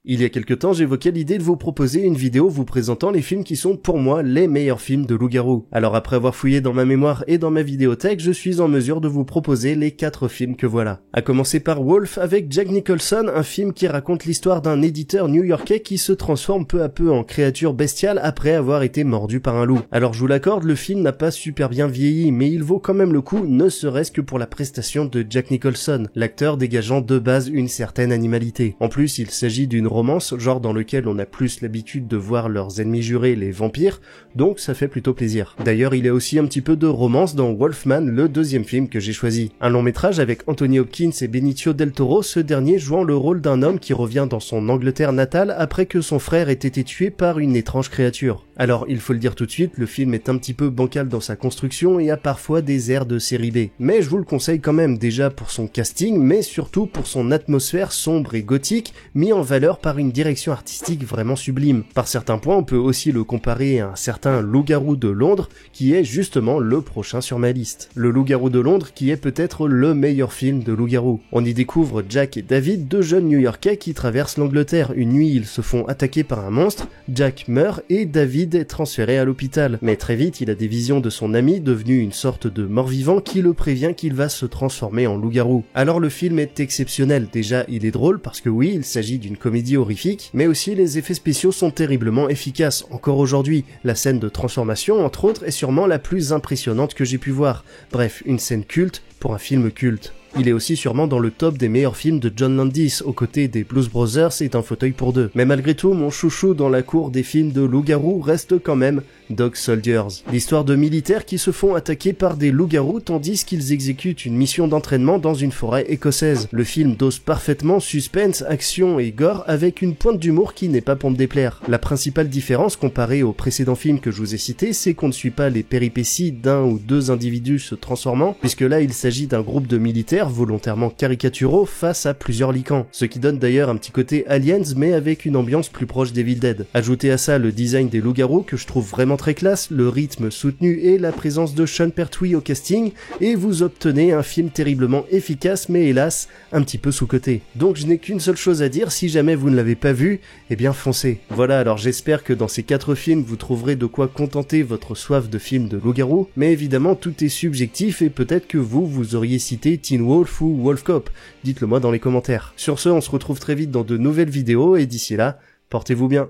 Il y a quelque temps, j'évoquais l'idée de vous proposer une vidéo vous présentant les films qui sont pour moi les meilleurs films de loup-garou. Alors après avoir fouillé dans ma mémoire et dans ma vidéothèque, je suis en mesure de vous proposer les 4 films que voilà. À commencer par Wolf avec Jack Nicholson, un film qui raconte l'histoire d'un éditeur new-yorkais qui se transforme peu à peu en créature bestiale après avoir été mordu par un loup. Alors je vous l'accorde, le film n'a pas super bien vieilli, mais il vaut quand même le coup, ne serait-ce que pour la prestation de Jack Nicholson, l'acteur dégageant de base une certaine animalité. En plus, il s'agit d'une romance, genre dans lequel on a plus l'habitude de voir leurs ennemis jurés, les vampires, donc ça fait plutôt plaisir. D'ailleurs, il y a aussi un petit peu de romance dans Wolfman, le deuxième film que j'ai choisi. Un long métrage avec Anthony Hopkins et Benicio del Toro, ce dernier jouant le rôle d'un homme qui revient dans son Angleterre natale après que son frère ait été tué par une étrange créature. Alors, il faut le dire tout de suite, le film est un petit peu bancal dans sa construction et a parfois des airs de série B. Mais je vous le conseille quand même, déjà pour son casting, mais surtout pour son atmosphère sombre et gothique, mis en valeur par une direction artistique vraiment sublime. Par certains points, on peut aussi le comparer à un certain Loup-garou de Londres, qui est justement le prochain sur ma liste. Le Loup-garou de Londres qui est peut-être le meilleur film de loup-garou. On y découvre Jack et David, deux jeunes New-Yorkais qui traversent l'Angleterre. Une nuit, ils se font attaquer par un monstre, Jack meurt et David est transféré à l'hôpital. Mais très vite, il a des visions de son ami, devenu une sorte de mort-vivant, qui le prévient qu'il va se transformer en loup-garou. Alors le film est exceptionnel. Déjà, il est drôle parce que oui, il s'agit d'une comédie horrifique, mais aussi les effets spéciaux sont terriblement efficaces. Encore aujourd'hui, la scène de transformation, entre autres, est sûrement la plus impressionnante que j'ai pu voir. Bref, une scène culte pour un film culte. Il est aussi sûrement dans le top des meilleurs films de John Landis, aux côtés des Blues Brothers et d'Un fauteuil pour deux. Mais malgré tout, mon chouchou dans la cour des films de loup-garou reste quand même Dog Soldiers. L'histoire de militaires qui se font attaquer par des loups-garous tandis qu'ils exécutent une mission d'entraînement dans une forêt écossaise. Le film dose parfaitement suspense, action et gore avec une pointe d'humour qui n'est pas pour me déplaire. La principale différence comparée aux précédents films que je vous ai cités, c'est qu'on ne suit pas les péripéties d'un ou deux individus se transformant, puisque là il s'agit d'un groupe de militaires volontairement caricaturaux face à plusieurs lycans, ce qui donne d'ailleurs un petit côté Aliens mais avec une ambiance plus proche d'Evil Dead. Ajoutez à ça le design des loups-garous que je trouve vraiment très classe, le rythme soutenu et la présence de Sean Pertwee au casting, et vous obtenez un film terriblement efficace mais hélas un petit peu sous-coté. Donc je n'ai qu'une seule chose à dire, si jamais vous ne l'avez pas vu, eh bien foncez. Voilà, alors j'espère que dans ces 4 films vous trouverez de quoi contenter votre soif de films de loup-garou, mais évidemment tout est subjectif et peut-être que vous auriez cité Teen Wolf ou Wolf Cop, dites-le moi dans les commentaires. Sur ce, on se retrouve très vite dans de nouvelles vidéos et d'ici là, portez-vous bien.